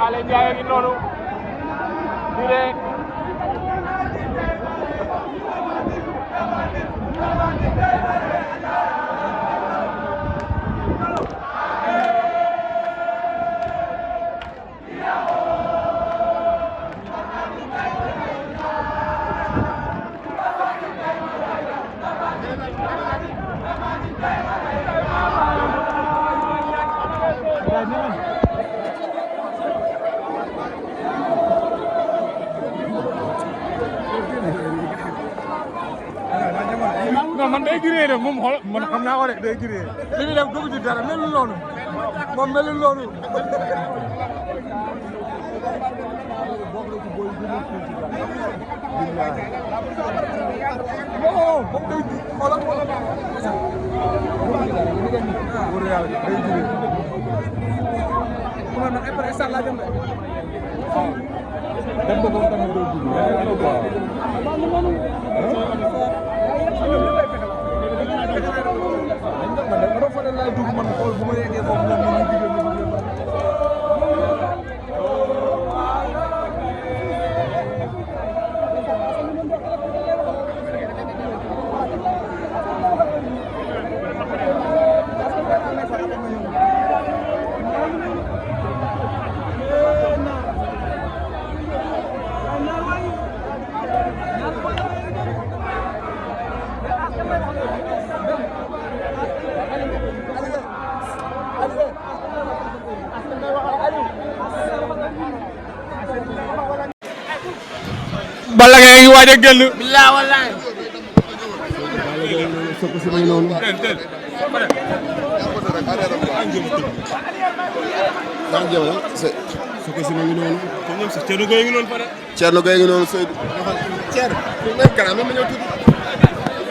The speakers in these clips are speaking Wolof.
Alé Ndiaye ngi noonu di rek non man day giree def moom xool man xam naa ko de day giree li muy def dugg ci dara melul noonu moom melul noonu Balla Gaye ngi waaj a génn. billahi wallahi. Sokku si ma ngi noonu. Sokku si ma ngi noonu. Thierno Gueye ngi noonu pare. Thierno Gueye ngi noonu Seydou. Thierno. même grand même ma ñëw tuuti.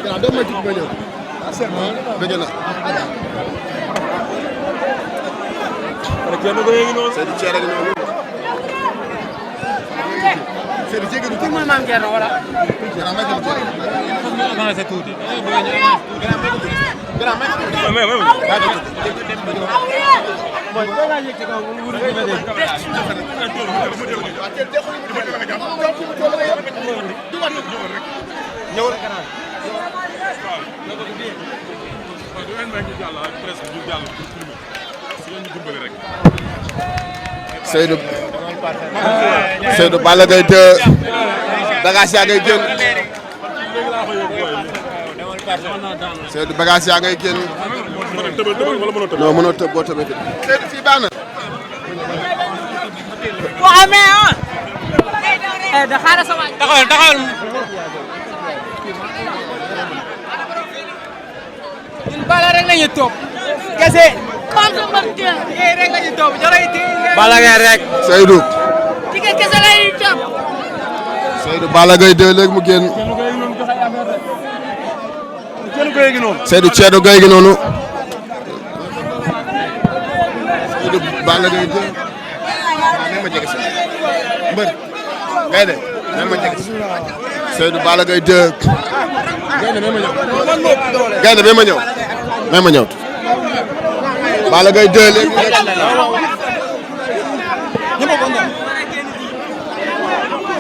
grand doo ma tuuti ma ñëw. bëgg na. Thierno Gueye ngi noonu. Seydou Thierno ngi noonu. Seydou jéggi du mooy maam Thierno wala. avancé tuuti. Seydou Balla Gaye 2 bagage yaa ngay génn Seydou bagage yaa ngay génn non mënoo tëb boo tëbee Seydou fii baax na waaw mais ah. da xaaral sa waay. taxawal. ñun Balla rek la ñuy topp. kese. rek la ñuy topp Balla Gaye rek. Seydou. kese la ñuy topp. Seydou Balla Gaye 2 léegi mu génn. Seydou Thierno Gueye gi noonu. Seydou Balla Gaye 2. même ma jege si mbër. Gaynde même ma jege si. Seydou Balla Gaye 2. Gaynde même ma ñëw. Gaynde même ma ñëw. même ma ñëw. Balla Gaye 2 léegi.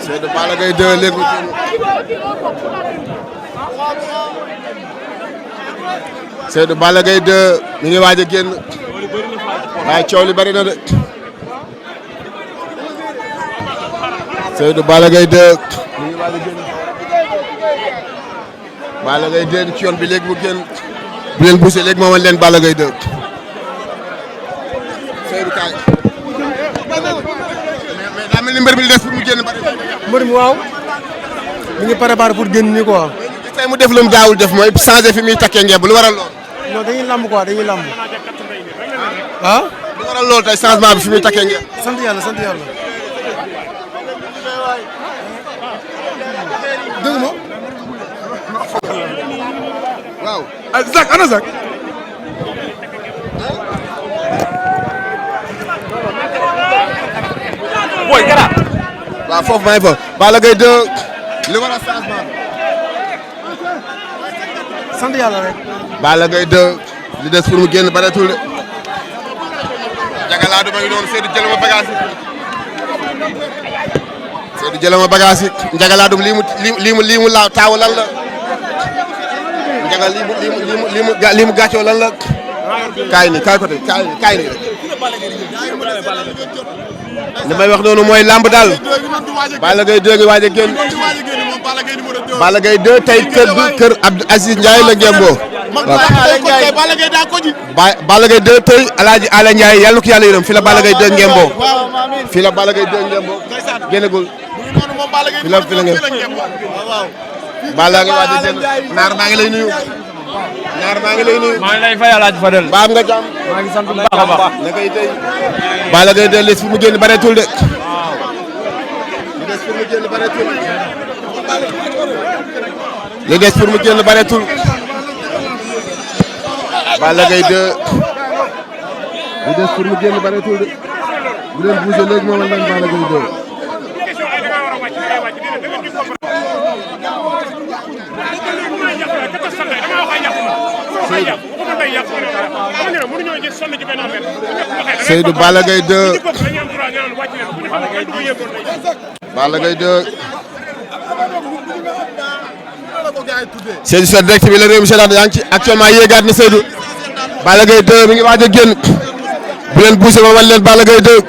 Seydou Balla Gaye 2 léegi mu génn. Seydou Balla Gaye 2 mi ngi waaj a génn waaye coow li bari na de. Seydou Balla Gaye 2 mi ngi waaj a génn. Balla Gaye 2 ci yoon bi léegi mu génn. bu leen poussé léegi moomal leen Balla Gaye 2. Seydou kaay. mais daa mel ni mbër mi li des pour mu génn bari. mbër mi waaw mi ngi préparé pour génn nii quoi. tey mu def lu mu daawul def mooy changé fi muy takkee ngemb lu waral lool. non dañuy lamb quoi dañuy lamb. ah. lu waral lool tey changement bi fi muy takkee ngemb. sant yàlla sant yàlla. dégg nga. waaw. Zak ana Zak. booy gara. waaw foofu maa ngi fa. Balla Gaye 2 li waral changement bi. sant yàlla rek. Balla Gaye 2 li des pour mu génn bareetul de. Jagalaadu ma ngi noonu Seydou jël ma bagage yi. Seydou jëlee ma bagage yi Ndiaga Ladoum lii mu laaw taaw lan la Ndiaga lii mu gàccoo lan la kaay ni kaay côté kaay ni rek li may wax noonu mooy lamb daal Balla Gaye 2 gi waaj a génn Balla Gaye 2 tey kër Abdou Aziz Ndiaye la ngemboo Balla Gaye 2 tey Alaaji Ala Ndiaye yàlla na ko yàlla yërëm fi la Balla Gaye 2 ngemboo fi la Balla Gaye 2 ngemboo génnagul fi la ngeen Balla Gaye waaj a génn naar maa ngi lay nuyu naar maa ngi lay nuyu maa ngi lay fay Alaaji Fadel baam nga jàmm maa ngi sant bu baax a baax na koy tey Balla Gaye 2 les fu mu génn bareetul de li des pour mu génn bareetul Balla Gaye 2 li des pour mu génn bareetul de bu leen bougé léegi moom lañ Balla Gaye 2 Seydou Balla Gaye 2 Balla Gaye 2 Seydou sa direct bi la réew mi seetaan yaa ngi ci actuellement yéegaat na Seydou Balla Gaye 2 mi ngi waaj a génn bu leen bougé ma wan leen Balla Gaye 2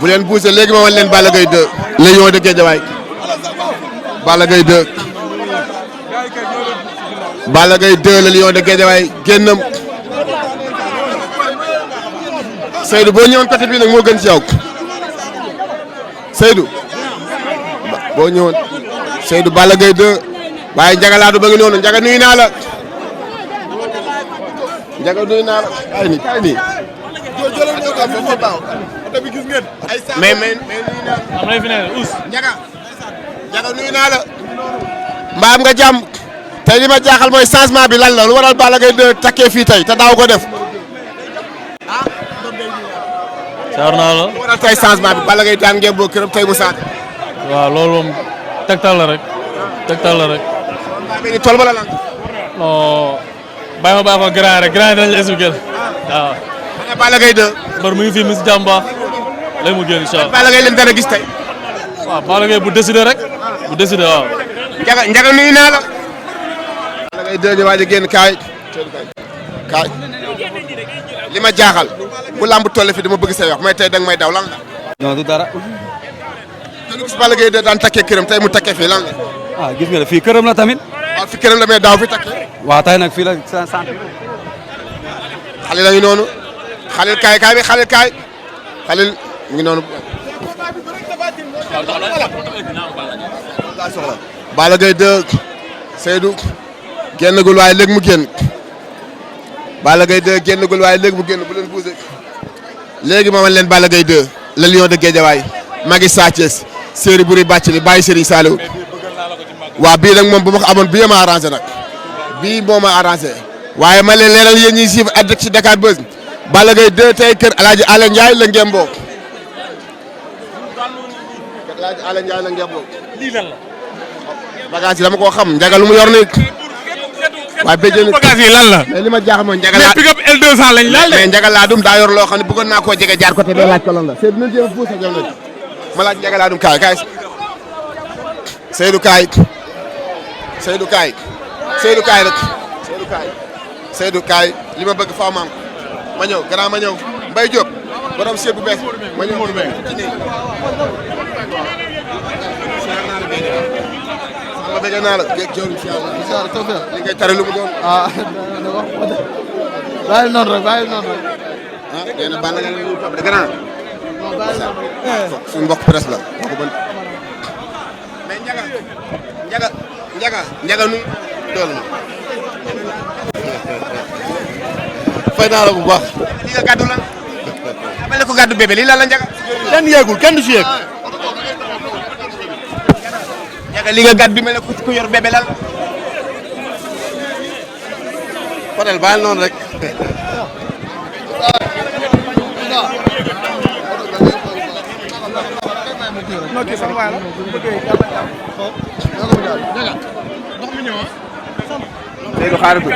bu leen bougé léegi ma wan leen Balla Gaye 2 le lion de Guédiawaye Balla Gaye 2 Balla Gaye 2 le lion de Guédiawaye génnam Seydou boo ñëwoon côté bii nag moo gën ci yow Seydou boo ñëwoon Seydou Balla Gaye 2 waaye Ndiaga Ladoum ba ngi noonu Ndiaga nuyu naa la Ndiaga nuyu naa la kaay nii kaay nii mais Ndiaga nuyu naa la mbaam nga jàmm tey li ma jaaxal mooy changement bi lan la lu waral Balla Gaye 2 takkee fii tey te daaw ko def saar naa la. lu waral tey changement bi Balla Gaye daan ngeen boo këram tey mu saate waaw loolu moom tegtal la rek tegtal la rek. ni tool ba la lan non bàyyi ma bàyyi ko grand rek grand dinañ la expliqué waaw. ma ne Balla Gaye 2 mbër mu ngi fii mi si jàmm baax léegi mu génn incha allah. Balla Gaye leen dara gis tey waaw Balla Gaye bu décidé rek bu décidé waaw. Ndiaga nuyu naa la Balla Gaye 2 di waaj a génn kaay li ma jaaxal bu lamb toll fi dama bëgg say wax may tey danga may daw lan la non du dara. dañu gis Balla Gaye 2 daan takkee këram tey mu takkee fii lan la ah gis nga fii këram la tamit. waaw fi këram la mais daaw fi takkee waaw tey nag fii la sant. xale la ngi noonu xalil kaay bi xalil mu ngi noonu Balla Gaye 2 Seydou génnagul waaye léegi mu génn Balla Gaye 2 génnagul waaye léegi mu génn bu leen bougé léegi ma wan leen Balla Gaye 2 le lion de Guédiawaye magi Sa Thiès séeri buri bàcc li bàyyi Serigne Saliou waaw bii nag moom bu ma ko amoon bii ma arrangé nag bii moo ma arrangé waaye ma leen leeral yéen ñiy suivre ak ci Dakar Buzz Balla Gaye 2 tey kër El Hadj Alé Ndiaye la ngemboo kër El Hadj Alé Ndiaye la ngemboo lii lan la. bagage yi dama koo xam Ndiaga lu mu yor nii waaye béjjén bagage yi lan la. mais li ma jaaxal mooy Ndiaga mais pick up L200 lañ laal de. mais Ndiaga Ladoum daa yor loo xam ne bëggoon naa koo jege jaar côté bee laaj ko lan la Seydou nañ jéem a puus ak yow nag ma laaj Ndiaga Ladoum kaay Seydou kaay rek Seydou kaay li ma bëgg faaw ma am ma ñëw grand ma ñëw Mbaye Diop borom seet bu bees ma ñëw ci nii ma bëgg naa la géej jaww ji li ngay tare lu mu doon ah bàyyi noonu rek ah nee na Balla Gaye ñu topp de grand suñu mbokk presse la ko bon mais Ndiaga nu dool fay naa la bu baax li nga gàddu lan mel ne ko gàddu bébé lii lan la Ndiaga kenn yeegul kenn du si yeeg. Ndiaga li nga gàddu bi mel ne ku yor bébé lan Fadel baal noonu rek Seydou xaaral ko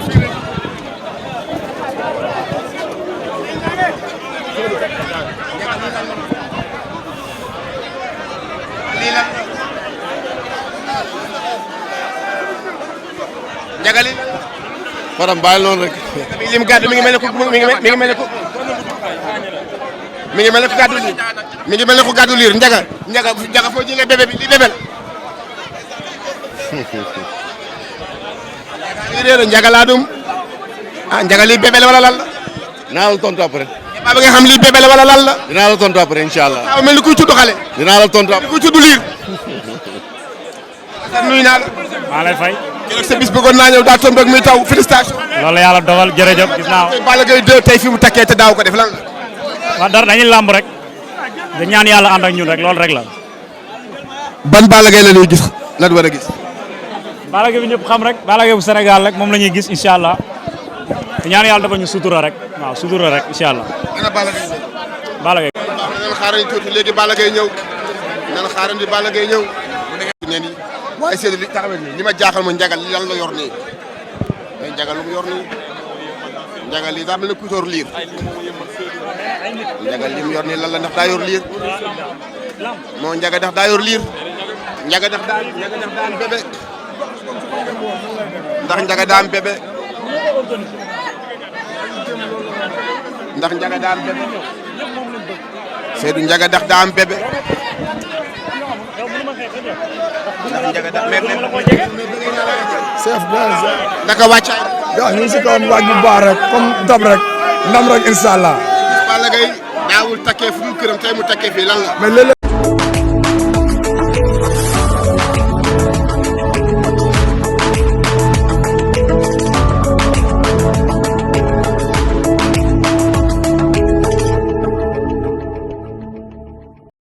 Fadam bàyyi loolu rek. lim gàddu mi ngi mel ne ku mi ngi mel ne ku mi ngi mel ne ku gàddu liir mi ngi mel ne ku gàddu liir njaga foo jëlee bébé bi li bébé la. lii réer njaga laa dum njaga lii bébé la wala lan la. dinaa la tontu après. ba nga xam lii bébé la wala lan la. dinaa la tontu après incha allah. waaw mel ni kuy tudd xale. dinaa la tontu après kuy tudd liir. nuyu naa la. maa lay fay. keroog sa bis bëggoon naa ñëw daa tombé ak muy taw félicitation. loolu yàlla dogal jërëjëf gis naa. Balla Gaye 2 tey fi mu takkee te daaw ko def lan la. waaw dara dañuy làmb rek. da ñaan yàlla ànd ak ñun rek loolu rek la. ban Balla Gaye la ñuy gis lan war a gis. Balla Gaye bi ñëpp xam rek. Balla Gaye bu Sénégal rek moom la ñuy gis incha allah. te ñaan yàlla dafa ñu sutura rek. waaw sutura rek incha allah. ana Balla Gaye. Balla Gaye. nan xaarandi tuuti léegi Balla Gaye ñëw. nan xaarandi Balla Gaye ñëw. waaye Seydou li taxawal nii li ma jaaxal mooy njagal li lan la yor nii mais njagal lu mu yor nii njagal lii daa mel ne kutóor liir njagal li mu yor nii lan la ndax daa yor liir moo njaga ndax daa yor liir njaga ndax daa am bébé ndax njaga daa am bébé ndax njaga daa am bébé Seydou njaga ndax daa am bébé chef de naka wàccaay. waaw ñu ngi si kawam waaj bu baax rek comme dab rek ndam rek incha allah. Balla Gaye daawul takkee fu mu këram tey mu takkee fii lan la. mais léeg-léeg